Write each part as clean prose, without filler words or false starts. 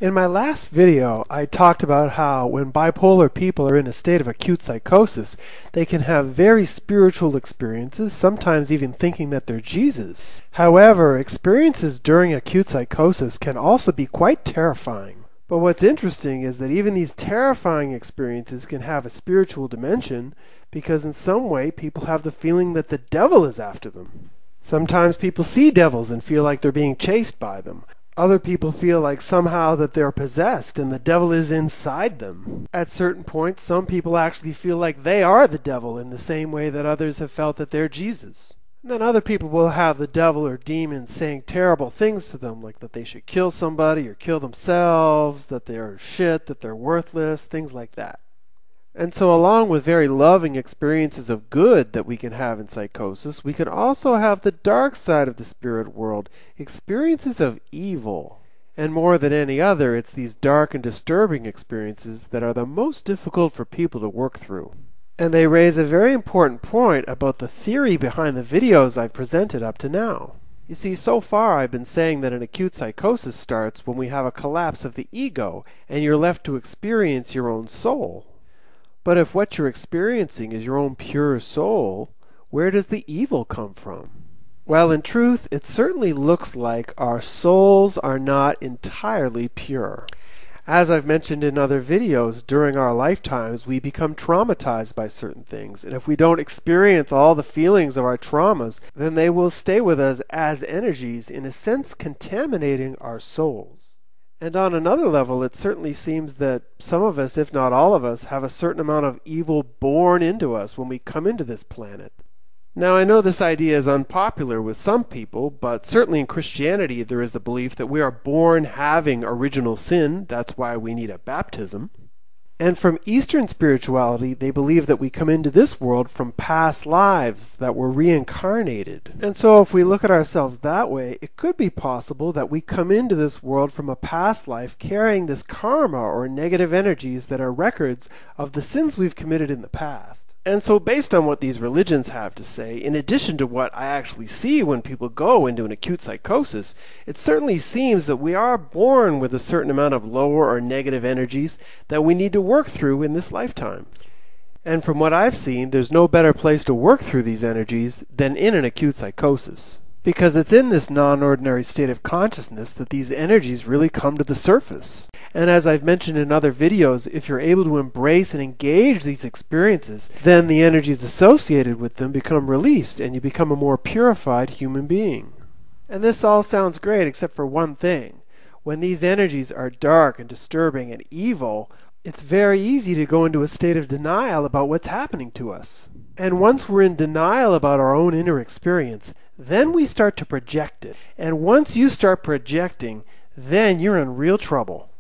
In my last video, I talked about how when bipolar people are in a state of acute psychosis, they can have very spiritual experiences, sometimes even thinking that they're Jesus. However, experiences during acute psychosis can also be quite terrifying. But what's interesting is that even these terrifying experiences can have a spiritual dimension because in some way people have the feeling that the devil is after them. Sometimes people see devils and feel like they're being chased by them. Other people feel like somehow that they're possessed and the devil is inside them. At certain points, some people actually feel like they are the devil in the same way that others have felt that they're Jesus. And then other people will have the devil or demons saying terrible things to them, like that they should kill somebody or kill themselves, that they're shit, that they're worthless, things like that. And so along with very loving experiences of good that we can have in psychosis, we can also have the dark side of the spirit world, experiences of evil. And more than any other, it's these dark and disturbing experiences that are the most difficult for people to work through. And they raise a very important point about the theory behind the videos I've presented up to now. You see, so far I've been saying that an acute psychosis starts when we have a collapse of the ego and you're left to experience your own soul. But if what you're experiencing is your own pure soul, where does the evil come from? Well, in truth, it certainly looks like our souls are not entirely pure. As I've mentioned in other videos, during our lifetimes we become traumatized by certain things, and if we don't experience all the feelings of our traumas, then they will stay with us as energies, in a sense contaminating our souls. And on another level, it certainly seems that some of us, if not all of us, have a certain amount of evil born into us when we come into this planet. Now, I know this idea is unpopular with some people, but certainly in Christianity there is the belief that we are born having original sin. That's why we need a baptism. And from Eastern spirituality, they believe that we come into this world from past lives, that we're reincarnated. And so if we look at ourselves that way, it could be possible that we come into this world from a past life carrying this karma or negative energies that are records of the sins we've committed in the past. And so based on what these religions have to say, in addition to what I actually see when people go into an acute psychosis, it certainly seems that we are born with a certain amount of lower or negative energies that we need to work through in this lifetime. And from what I've seen, there's no better place to work through these energies than in an acute psychosis. Because it's in this non-ordinary state of consciousness that these energies really come to the surface. And as I've mentioned in other videos, if you're able to embrace and engage these experiences, then the energies associated with them become released and you become a more purified human being. And this all sounds great except for one thing. When these energies are dark and disturbing and evil, it's very easy to go into a state of denial about what's happening to us. And once we're in denial about our own inner experience, then we start to project it. And once you start projecting, then you're in real trouble.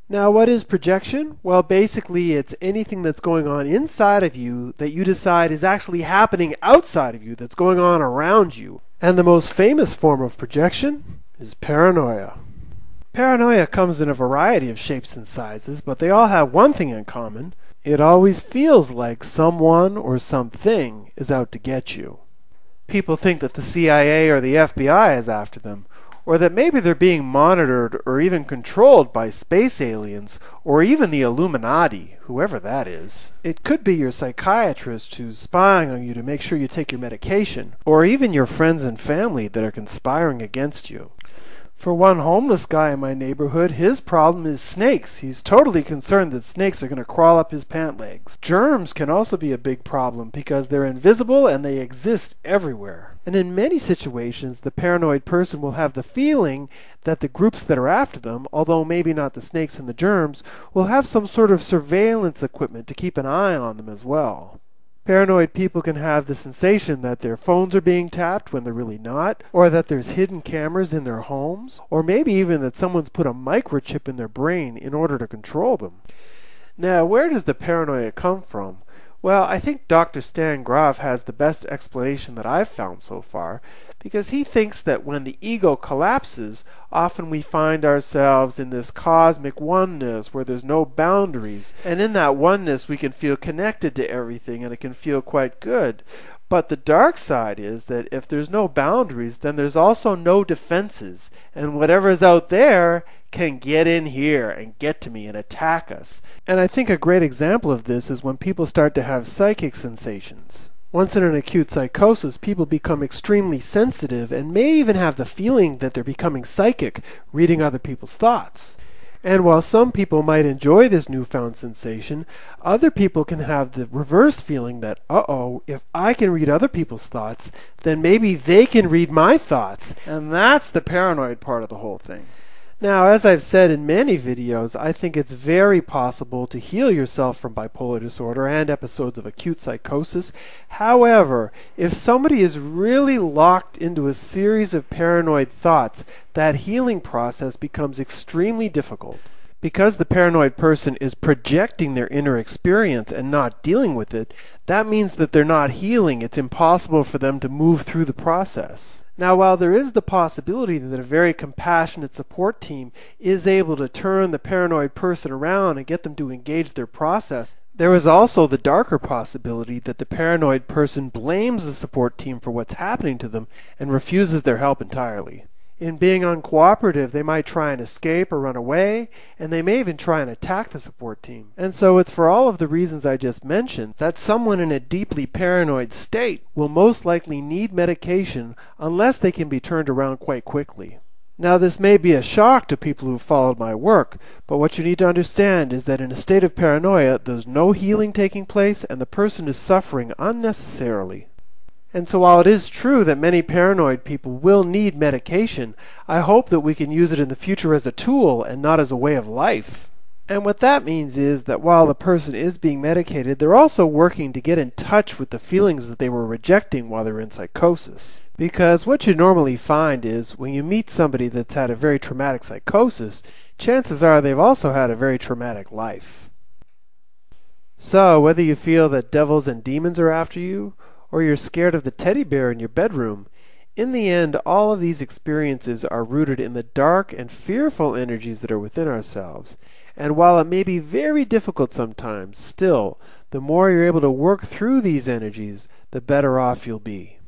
Now, what is projection? Well, basically it's anything that's going on inside of you that you decide is actually happening outside of you, that's going on around you. And the most famous form of projection is paranoia. Paranoia comes in a variety of shapes and sizes, but they all have one thing in common. It always feels like someone or something is out to get you. People think that the CIA or the FBI is after them, or that maybe they're being monitored or even controlled by space aliens, or even the Illuminati, whoever that is. It could be your psychiatrist who's spying on you to make sure you take your medication, or even your friends and family that are conspiring against you. For one homeless guy in my neighborhood, his problem is snakes. He's totally concerned that snakes are going to crawl up his pant legs. Germs can also be a big problem because they're invisible and they exist everywhere. And in many situations, the paranoid person will have the feeling that the groups that are after them, although maybe not the snakes and the germs, will have some sort of surveillance equipment to keep an eye on them as well. Paranoid people can have the sensation that their phones are being tapped when they're really not, or that there's hidden cameras in their homes, or maybe even that someone's put a microchip in their brain in order to control them. Now, where does the paranoia come from? Well, I think Dr. Stan Grof has the best explanation that I've found so far, because he thinks that when the ego collapses, often we find ourselves in this cosmic oneness where there's no boundaries. And in that oneness we can feel connected to everything and it can feel quite good. But the dark side is that if there's no boundaries, then there's also no defenses. And whatever's out there can get in here and get to me and attack us. And I think a great example of this is when people start to have psychic sensations. Once in an acute psychosis, people become extremely sensitive and may even have the feeling that they're becoming psychic, reading other people's thoughts. And while some people might enjoy this newfound sensation, other people can have the reverse feeling that, uh-oh, if I can read other people's thoughts, then maybe they can read my thoughts. And that's the paranoid part of the whole thing. Now, as I've said in many videos, I think it's very possible to heal yourself from bipolar disorder and episodes of acute psychosis. However, if somebody is really locked into a series of paranoid thoughts, that healing process becomes extremely difficult. Because the paranoid person is projecting their inner experience and not dealing with it, that means that they're not healing. It's impossible for them to move through the process. Now, while there is the possibility that a very compassionate support team is able to turn the paranoid person around and get them to engage their process, there is also the darker possibility that the paranoid person blames the support team for what's happening to them and refuses their help entirely. In being uncooperative, they might try and escape or run away, and they may even try and attack the support team. And so it's for all of the reasons I just mentioned that someone in a deeply paranoid state will most likely need medication unless they can be turned around quite quickly. Now, this may be a shock to people who followed my work, but what you need to understand is that in a state of paranoia, there's no healing taking place and the person is suffering unnecessarily. And so while it is true that many paranoid people will need medication, I hope that we can use it in the future as a tool and not as a way of life. And what that means is that while the person is being medicated, they're also working to get in touch with the feelings that they were rejecting while they were in psychosis. Because what you normally find is when you meet somebody that's had a very traumatic psychosis, chances are they've also had a very traumatic life. So whether you feel that devils and demons are after you, or you're scared of the teddy bear in your bedroom, in the end, all of these experiences are rooted in the dark and fearful energies that are within ourselves. And while it may be very difficult sometimes, still, the more you're able to work through these energies, the better off you'll be.